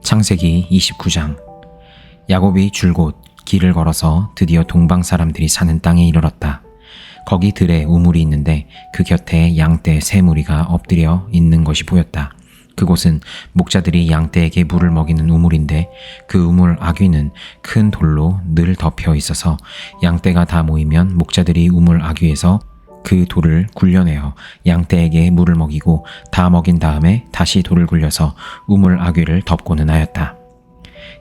창세기 29장. 야곱이 줄곧 길을 걸어서 드디어 동방 사람들이 사는 땅에 이르렀다. 거기 들에 우물이 있는데 그 곁에 양떼 세 무리가 엎드려 있는 것이 보였다. 그곳은 목자들이 양떼에게 물을 먹이는 우물인데 그 우물 아귀는 큰 돌로 늘 덮여 있어서 양떼가 다 모이면 목자들이 우물 아귀에서 그 돌을 굴려내어 양떼에게 물을 먹이고 다 먹인 다음에 다시 돌을 굴려서 우물 아귀를 덮고는 하였다.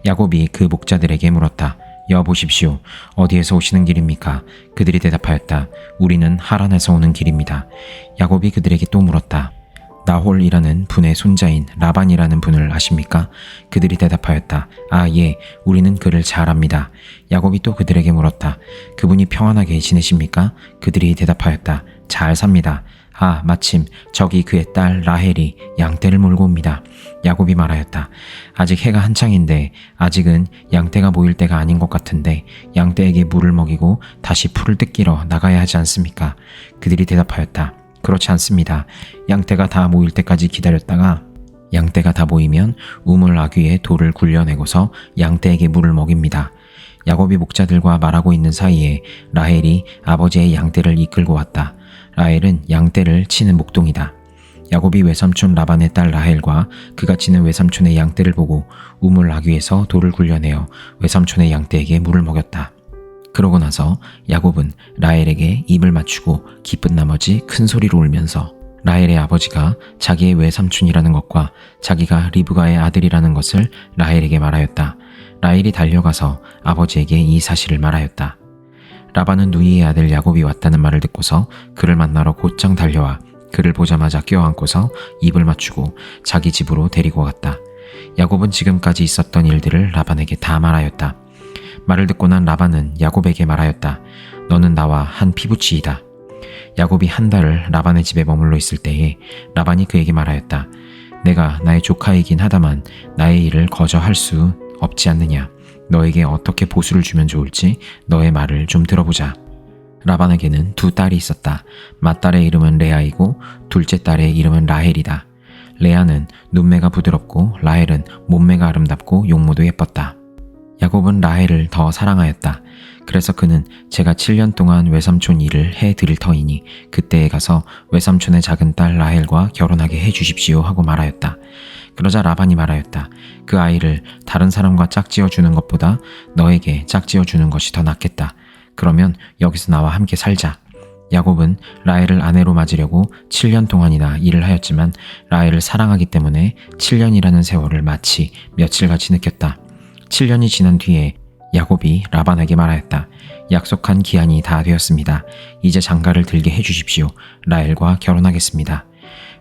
야곱이 그 목자들에게 물었다. 여보십시오. 어디에서 오시는 길입니까? 그들이 대답하였다. 우리는 하란에서 오는 길입니다. 야곱이 그들에게 또 물었다. 나홀이라는 분의 손자인 라반이라는 분을 아십니까? 그들이 대답하였다. 아, 예, 우리는 그를 잘 압니다. 야곱이 또 그들에게 물었다. 그분이 평안하게 지내십니까? 그들이 대답하였다. 잘 삽니다. 아, 마침 저기 그의 딸 라헬이 양떼를 몰고 옵니다. 야곱이 말하였다. 아직 해가 한창인데 아직은 양떼가 모일 때가 아닌 것 같은데 양떼에게 물을 먹이고 다시 풀을 뜯기러 나가야 하지 않습니까? 그들이 대답하였다. 그렇지 않습니다. 양떼가 다 모일 때까지 기다렸다가 양떼가 다 모이면 우물 아귀에 돌을 굴려내고서 양떼에게 물을 먹입니다. 야곱이 목자들과 말하고 있는 사이에 라헬이 아버지의 양떼를 이끌고 왔다. 라헬은 양떼를 치는 목동이다. 야곱이 외삼촌 라반의 딸 라헬과 그가 치는 외삼촌의 양떼를 보고 우물 아귀에서 돌을 굴려내어 외삼촌의 양떼에게 물을 먹였다. 그러고 나서 야곱은 라헬에게 입을 맞추고 기쁜 나머지 큰 소리로 울면서 라헬의 아버지가 자기의 외삼촌이라는 것과 자기가 리브가의 아들이라는 것을 라헬에게 말하였다. 라헬이 달려가서 아버지에게 이 사실을 말하였다. 라반은 누이의 아들 야곱이 왔다는 말을 듣고서 그를 만나러 곧장 달려와 그를 보자마자 껴안고서 입을 맞추고 자기 집으로 데리고 갔다. 야곱은 지금까지 있었던 일들을 라반에게 다 말하였다. 말을 듣고 난 라반은 야곱에게 말하였다. 너는 나와 한 피부치이다. 야곱이 한 달을 라반의 집에 머물러 있을 때에 라반이 그에게 말하였다. 내가 나의 조카이긴 하다만 나의 일을 거저 할 수 없지 않느냐. 너에게 어떻게 보수를 주면 좋을지 너의 말을 좀 들어보자. 라반에게는 두 딸이 있었다. 맏딸의 이름은 레아이고 둘째 딸의 이름은 라헬이다. 레아는 눈매가 부드럽고 라헬은 몸매가 아름답고 용모도 예뻤다. 야곱은 라헬을 더 사랑하였다. 그래서 그는 제가 7년 동안 외삼촌 일을 해드릴 터이니 그때에 가서 외삼촌의 작은 딸 라헬과 결혼하게 해주십시오 하고 말하였다. 그러자 라반이 말하였다. 그 아이를 다른 사람과 짝지어 주는 것보다 너에게 짝지어 주는 것이 더 낫겠다. 그러면 여기서 나와 함께 살자. 야곱은 라헬을 아내로 맞으려고 7년 동안이나 일을 하였지만 라헬을 사랑하기 때문에 7년이라는 세월을 마치 며칠같이 느꼈다. 7년이 지난 뒤에 야곱이 라반에게 말하였다. 약속한 기한이 다 되었습니다. 이제 장가를 들게 해주십시오. 라헬과 결혼하겠습니다.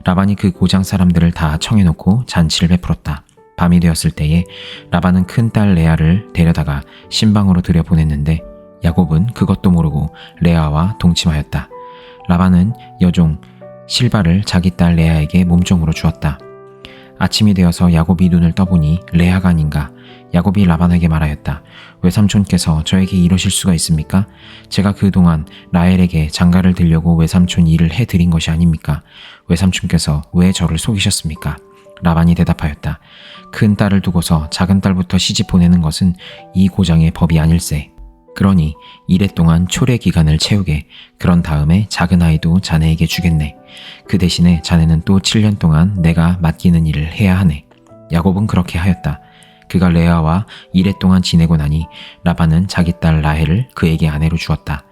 라반이 그 고장 사람들을 다 청해놓고 잔치를 베풀었다. 밤이 되었을 때에 라반은 큰딸 레아를 데려다가 신방으로 들여보냈는데 야곱은 그것도 모르고 레아와 동침하였다. 라반은 여종 실바를 자기 딸 레아에게 몸종으로 주었다. 아침이 되어서 야곱이 눈을 떠보니 레아가 아닌가. 야곱이 라반에게 말하였다. 외삼촌께서 저에게 이러실 수가 있습니까? 제가 그동안 라헬에게 장가를 들려고 외삼촌 일을 해드린 것이 아닙니까? 외삼촌께서 왜 저를 속이셨습니까? 라반이 대답하였다. 큰 딸을 두고서 작은 딸부터 시집 보내는 것은 이 고장의 법이 아닐세. 그러니 이래 동안 초래 기간을 채우게. 그런 다음에 작은 아이도 자네에게 주겠네. 그 대신에 자네는 또 7년 동안 내가 맡기는 일을 해야 하네. 야곱은 그렇게 하였다. 그가 레아와 이래 동안 지내고 나니 라반은 자기 딸 라헬을 그에게 아내로 주었다.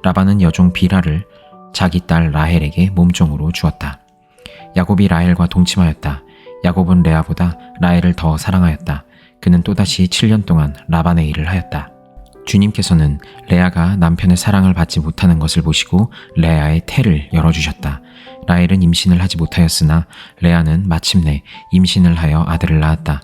라반은 여종 비라를 자기 딸 라헬에게 몸종으로 주었다. 야곱이 라헬과 동침하였다. 야곱은 레아보다 라헬을 더 사랑하였다. 그는 또다시 7년 동안 라반의 일을 하였다. 주님께서는 레아가 남편의 사랑을 받지 못하는 것을 보시고 레아의 태를 열어주셨다. 라헬은 임신을 하지 못하였으나 레아는 마침내 임신을 하여 아들을 낳았다.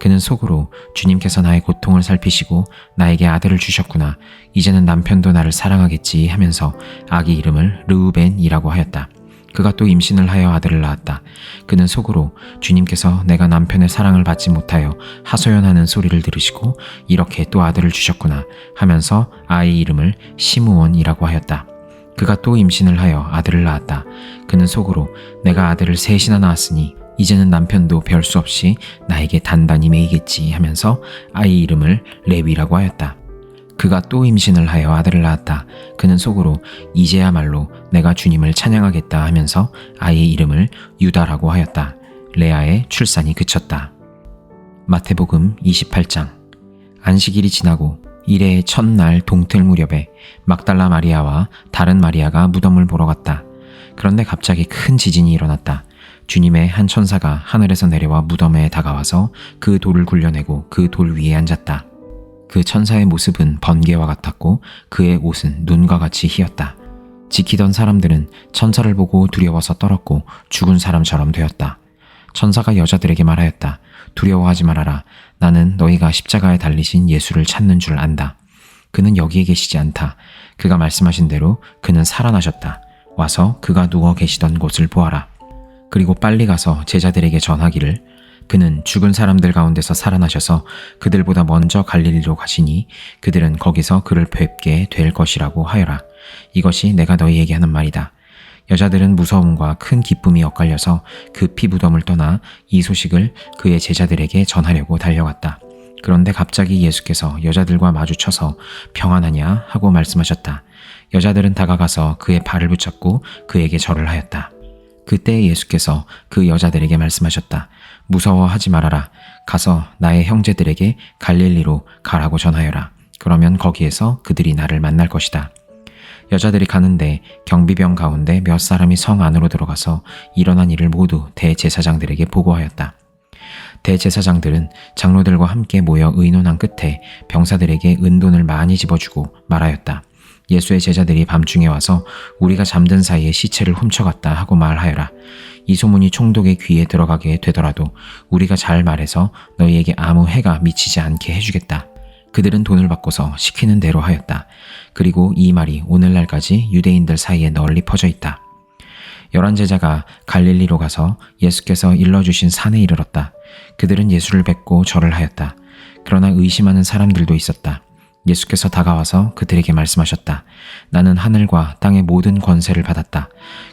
그는 속으로 주님께서 나의 고통을 살피시고 나에게 아들을 주셨구나. 이제는 남편도 나를 사랑하겠지 하면서 아기 이름을 르우벤이라고 하였다. 그가 또 임신을 하여 아들을 낳았다. 그는 속으로 주님께서 내가 남편의 사랑을 받지 못하여 하소연하는 소리를 들으시고 이렇게 또 아들을 주셨구나 하면서 아이 이름을 시므온이라고 하였다. 그가 또 임신을 하여 아들을 낳았다. 그는 속으로 내가 아들을 셋이나 낳았으니 이제는 남편도 별 수 없이 나에게 단단히 매이겠지 하면서 아이 이름을 레위라고 하였다. 그가 또 임신을 하여 아들을 낳았다. 그는 속으로 이제야말로 내가 주님을 찬양하겠다 하면서 아이의 이름을 유다라고 하였다. 레아의 출산이 그쳤다. 마태복음 28장. 안식일이 지나고 이래의 첫날 동틀 무렵에 막달라 마리아와 다른 마리아가 무덤을 보러 갔다. 그런데 갑자기 큰 지진이 일어났다. 주님의 한 천사가 하늘에서 내려와 무덤에 다가와서 그 돌을 굴려내고 그 돌 위에 앉았다. 그 천사의 모습은 번개와 같았고 그의 옷은 눈과 같이 희었다. 지키던 사람들은 천사를 보고 두려워서 떨었고 죽은 사람처럼 되었다. 천사가 여자들에게 말하였다. 두려워하지 말아라. 나는 너희가 십자가에 달리신 예수를 찾는 줄 안다. 그는 여기에 계시지 않다. 그가 말씀하신 대로 그는 살아나셨다. 와서 그가 누워 계시던 곳을 보아라. 그리고 빨리 가서 제자들에게 전하기를 그는 죽은 사람들 가운데서 살아나셔서 그들보다 먼저 갈릴리로 가시니 그들은 거기서 그를 뵙게 될 것이라고 하여라. 이것이 내가 너희에게 하는 말이다. 여자들은 무서움과 큰 기쁨이 엇갈려서 급히 무덤을 떠나 이 소식을 그의 제자들에게 전하려고 달려갔다. 그런데 갑자기 예수께서 여자들과 마주쳐서 평안하냐 하고 말씀하셨다. 여자들은 다가가서 그의 발을 붙잡고 그에게 절을 하였다. 그때 예수께서 그 여자들에게 말씀하셨다. 무서워하지 말아라. 가서 나의 형제들에게 갈릴리로 가라고 전하여라. 그러면 거기에서 그들이 나를 만날 것이다. 여자들이 가는데 경비병 가운데 몇 사람이 성 안으로 들어가서 일어난 일을 모두 대제사장들에게 보고하였다. 대제사장들은 장로들과 함께 모여 의논한 끝에 병사들에게 은돈을 많이 집어주고 말하였다. 예수의 제자들이 밤중에 와서 우리가 잠든 사이에 시체를 훔쳐갔다 하고 말하여라. 이 소문이 총독의 귀에 들어가게 되더라도 우리가 잘 말해서 너희에게 아무 해가 미치지 않게 해주겠다. 그들은 돈을 받고서 시키는 대로 하였다. 그리고 이 말이 오늘날까지 유대인들 사이에 널리 퍼져 있다. 11제자가 갈릴리로 가서 예수께서 일러주신 산에 이르렀다. 그들은 예수를 뵙고 절을 하였다. 그러나 의심하는 사람들도 있었다. 예수께서 다가와서 그들에게 말씀하셨다. 나는 하늘과 땅의 모든 권세를 받았다.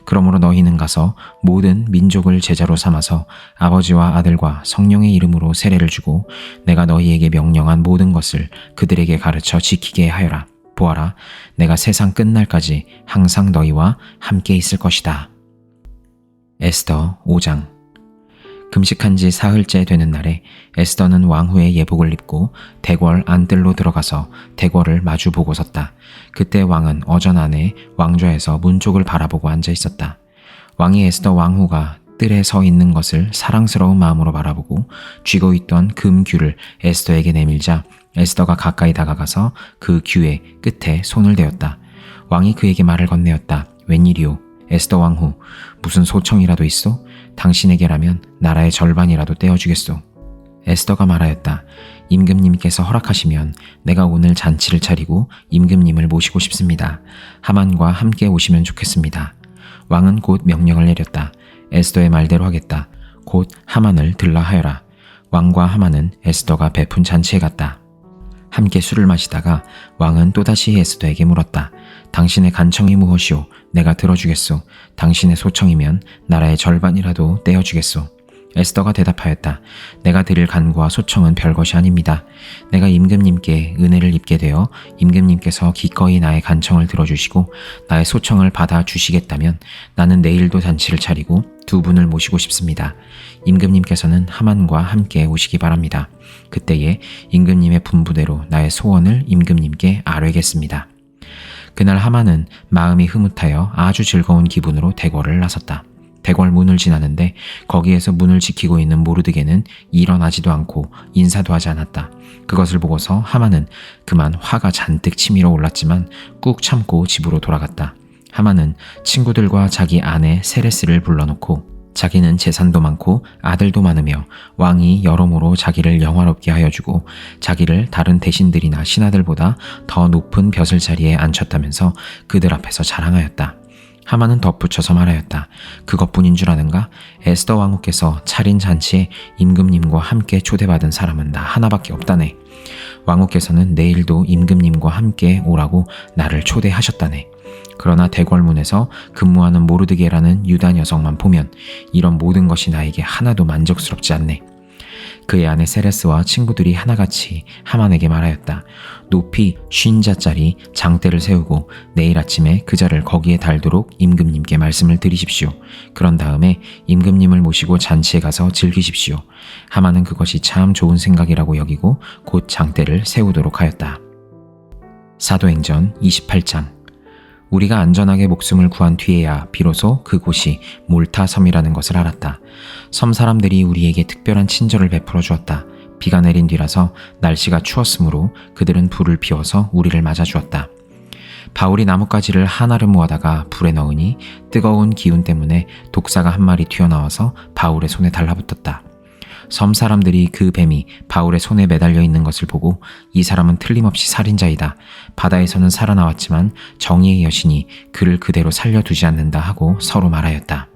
그러므로 너희는 가서 모든 민족을 제자로 삼아서 아버지와 아들과 성령의 이름으로 세례를 주고 내가 너희에게 명령한 모든 것을 그들에게 가르쳐 지키게 하여라. 보아라, 내가 세상 끝날까지 항상 너희와 함께 있을 것이다. 에스더 5장. 금식한 지 사흘째 되는 날에 에스더는 왕후의 예복을 입고 대궐 안뜰로 들어가서 대궐을 마주 보고 섰다. 그때 왕은 어전 안에 왕좌에서 문 쪽을 바라보고 앉아 있었다. 왕이 에스더 왕후가 뜰에 서 있는 것을 사랑스러운 마음으로 바라보고 쥐고 있던 금규를 에스더에게 내밀자 에스더가 가까이 다가가서 그 규의 끝에 손을 대었다. 왕이 그에게 말을 건네었다. 웬일이오? 에스더 왕후, 무슨 소청이라도 있소? 당신에게라면 나라의 절반이라도 떼어주겠소. 에스더가 말하였다. 임금님께서 허락하시면 내가 오늘 잔치를 차리고 임금님을 모시고 싶습니다. 하만과 함께 오시면 좋겠습니다. 왕은 곧 명령을 내렸다. 에스더의 말대로 하겠다. 곧 하만을 들라 하여라. 왕과 하만은 에스더가 베푼 잔치에 갔다. 함께 술을 마시다가 왕은 또다시 에스더에게 물었다. 당신의 간청이 무엇이오? 내가 들어주겠소. 당신의 소청이면 나라의 절반이라도 떼어주겠소. 에스더가 대답하였다. 내가 드릴 간구와 소청은 별것이 아닙니다. 내가 임금님께 은혜를 입게 되어 임금님께서 기꺼이 나의 간청을 들어주시고 나의 소청을 받아주시겠다면 나는 내일도 잔치를 차리고 두 분을 모시고 싶습니다. 임금님께서는 하만과 함께 오시기 바랍니다. 그때에 임금님의 분부대로 나의 소원을 임금님께 아뢰겠습니다. 그날 하만은 마음이 흐뭇하여 아주 즐거운 기분으로 대궐을 나섰다. 대궐 문을 지나는데 거기에서 문을 지키고 있는 모르드게는 일어나지도 않고 인사도 하지 않았다. 그것을 보고서 하만은 그만 화가 잔뜩 치밀어 올랐지만 꾹 참고 집으로 돌아갔다. 하만은 친구들과 자기 아내 세레스를 불러놓고 자기는 재산도 많고 아들도 많으며 왕이 여러모로 자기를 영화롭게 하여 주고 자기를 다른 대신들이나 신하들보다 더 높은 벼슬 자리에 앉혔다면서 그들 앞에서 자랑하였다. 하만은 덧붙여서 말하였다. 그것뿐인 줄 아는가? 에스더 왕후께서 차린 잔치에 임금님과 함께 초대받은 사람은 나 하나밖에 없다네. 왕후께서는 내일도 임금님과 함께 오라고 나를 초대하셨다네. 그러나 대궐문에서 근무하는 모르드게라는 유다 녀석만 보면 이런 모든 것이 나에게 하나도 만족스럽지 않네. 그의 아내 세레스와 친구들이 하나같이 하만에게 말하였다. 높이 50자짜리 장대를 세우고 내일 아침에 그 자를 거기에 달도록 임금님께 말씀을 드리십시오. 그런 다음에 임금님을 모시고 잔치에 가서 즐기십시오. 하만은 그것이 참 좋은 생각이라고 여기고 곧 장대를 세우도록 하였다. 사도행전 28장. 우리가 안전하게 목숨을 구한 뒤에야 비로소 그곳이 몰타 섬이라는 것을 알았다. 섬 사람들이 우리에게 특별한 친절을 베풀어 주었다. 비가 내린 뒤라서 날씨가 추웠으므로 그들은 불을 피워서 우리를 맞아 주었다. 바울이 나뭇가지를 하나를 모아다가 불에 넣으니 뜨거운 기운 때문에 독사가 한 마리 튀어나와서 바울의 손에 달라붙었다. 섬 사람들이 그 뱀이 바울의 손에 매달려 있는 것을 보고 이 사람은 틀림없이 살인자이다. 바다에서는 살아나왔지만 정의의 여신이 그를 그대로 살려두지 않는다 하고 서로 말하였다.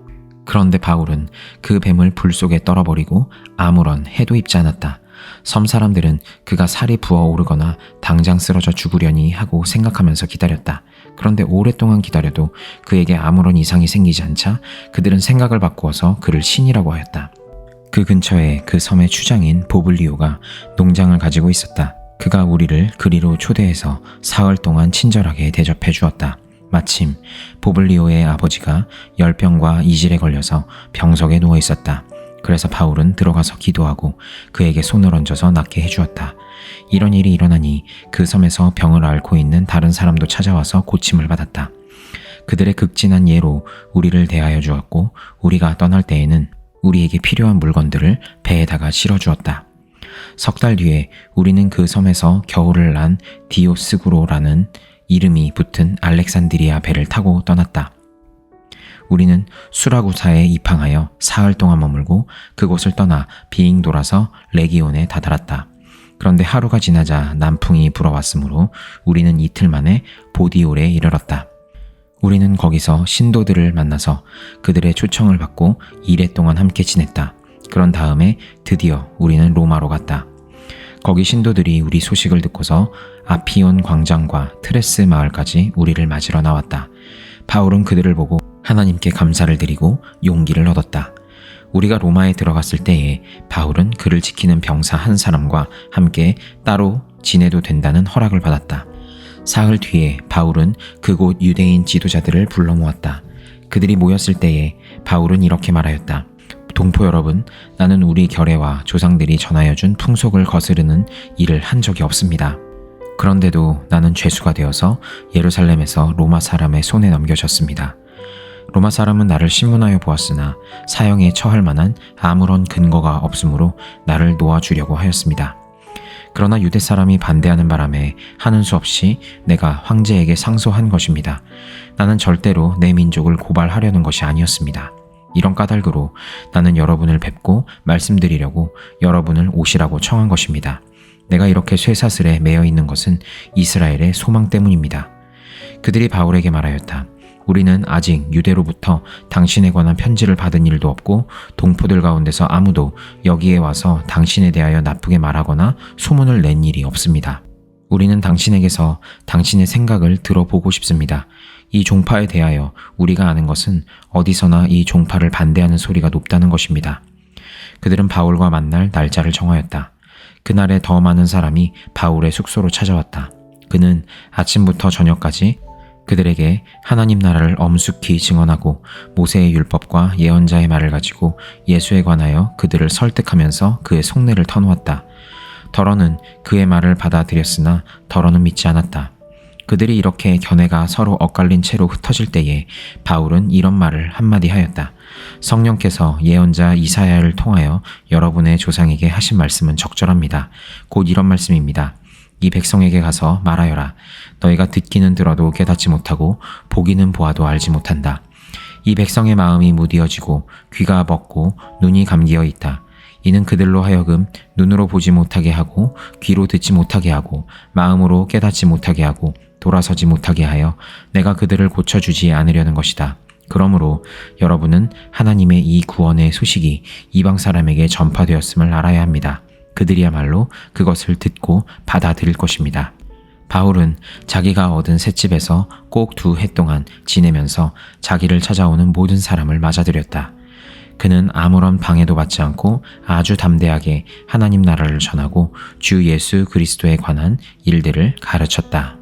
그런데 바울은 그 뱀을 불 속에 떨어버리고 아무런 해도 입지 않았다. 섬 사람들은 그가 살이 부어오르거나 당장 쓰러져 죽으려니 하고 생각하면서 기다렸다. 그런데 오랫동안 기다려도 그에게 아무런 이상이 생기지 않자 그들은 생각을 바꾸어서 그를 신이라고 하였다. 그 근처에 그 섬의 추장인 보블리오가 농장을 가지고 있었다. 그가 우리를 그리로 초대해서 사흘 동안 친절하게 대접해 주었다. 마침 보블리오의 아버지가 열병과 이질에 걸려서 병석에 누워 있었다. 그래서 바울은 들어가서 기도하고 그에게 손을 얹어서 낫게 해주었다. 이런 일이 일어나니 그 섬에서 병을 앓고 있는 다른 사람도 찾아와서 고침을 받았다. 그들의 극진한 예로 우리를 대하여 주었고 우리가 떠날 때에는 우리에게 필요한 물건들을 배에다가 실어주었다. 석 달 뒤에 우리는 그 섬에서 겨울을 난 디오스구로라는 이름이 붙은 알렉산드리아 배를 타고 떠났다. 우리는 수라구사에 입항하여 사흘 동안 머물고 그곳을 떠나 빙 돌아서 레기온에 다다랐다. 그런데 하루가 지나자 남풍이 불어왔으므로 우리는 이틀 만에 보디올에 이르렀다. 우리는 거기서 신도들을 만나서 그들의 초청을 받고 2일 동안 함께 지냈다. 그런 다음에 드디어 우리는 로마로 갔다. 거기 신도들이 우리 소식을 듣고서 아피온 광장과 트레스 마을까지 우리를 맞으러 나왔다. 바울은 그들을 보고 하나님께 감사를 드리고 용기를 얻었다. 우리가 로마에 들어갔을 때에 바울은 그를 지키는 병사 한 사람과 함께 따로 지내도 된다는 허락을 받았다. 사흘 뒤에 바울은 그곳 유대인 지도자들을 불러 모았다. 그들이 모였을 때에 바울은 이렇게 말하였다. 동포 여러분, 나는 우리 결례와 조상들이 전하여 준 풍속을 거스르는 일을 한 적이 없습니다. 그런데도 나는 죄수가 되어서 예루살렘에서 로마 사람의 손에 넘겨졌습니다. 로마 사람은 나를 신문하여 보았으나 사형에 처할 만한 아무런 근거가 없으므로 나를 놓아주려고 하였습니다. 그러나 유대 사람이 반대하는 바람에 하는 수 없이 내가 황제에게 상소한 것입니다. 나는 절대로 내 민족을 고발하려는 것이 아니었습니다. 이런 까닭으로 나는 여러분을 뵙고 말씀드리려고 여러분을 오시라고 청한 것입니다. 내가 이렇게 쇠사슬에 매여 있는 것은 이스라엘의 소망 때문입니다. 그들이 바울에게 말하였다. 우리는 아직 유대로부터 당신에 관한 편지를 받은 일도 없고 동포들 가운데서 아무도 여기에 와서 당신에 대하여 나쁘게 말하거나 소문을 낸 일이 없습니다. 우리는 당신에게서 당신의 생각을 들어보고 싶습니다. 이 종파에 대하여 우리가 아는 것은 어디서나 이 종파를 반대하는 소리가 높다는 것입니다. 그들은 바울과 만날 날짜를 정하였다. 그날에 더 많은 사람이 바울의 숙소로 찾아왔다. 그는 아침부터 저녁까지 그들에게 하나님 나라를 엄숙히 증언하고 모세의 율법과 예언자의 말을 가지고 예수에 관하여 그들을 설득하면서 그의 속내를 터놓았다. 더러는 그의 말을 받아들였으나 더러는 믿지 않았다. 그들이 이렇게 견해가 서로 엇갈린 채로 흩어질 때에 바울은 이런 말을 한마디 하였다. 성령께서 예언자 이사야를 통하여 여러분의 조상에게 하신 말씀은 적절합니다. 곧 이런 말씀입니다. 이 백성에게 가서 말하여라. 너희가 듣기는 들어도 깨닫지 못하고 보기는 보아도 알지 못한다. 이 백성의 마음이 무디어지고 귀가 먹고 눈이 감기어 있다. 이는 그들로 하여금 눈으로 보지 못하게 하고 귀로 듣지 못하게 하고 마음으로 깨닫지 못하게 하고 돌아서지 못하게 하여 내가 그들을 고쳐주지 않으려는 것이다. 그러므로 여러분은 하나님의 이 구원의 소식이 이방 사람에게 전파되었음을 알아야 합니다. 그들이야말로 그것을 듣고 받아들일 것입니다. 바울은 자기가 얻은 셋집에서 꼭 2해 동안 지내면서 자기를 찾아오는 모든 사람을 맞아들였다. 그는 아무런 방해도 받지 않고 아주 담대하게 하나님 나라를 전하고 주 예수 그리스도에 관한 일들을 가르쳤다.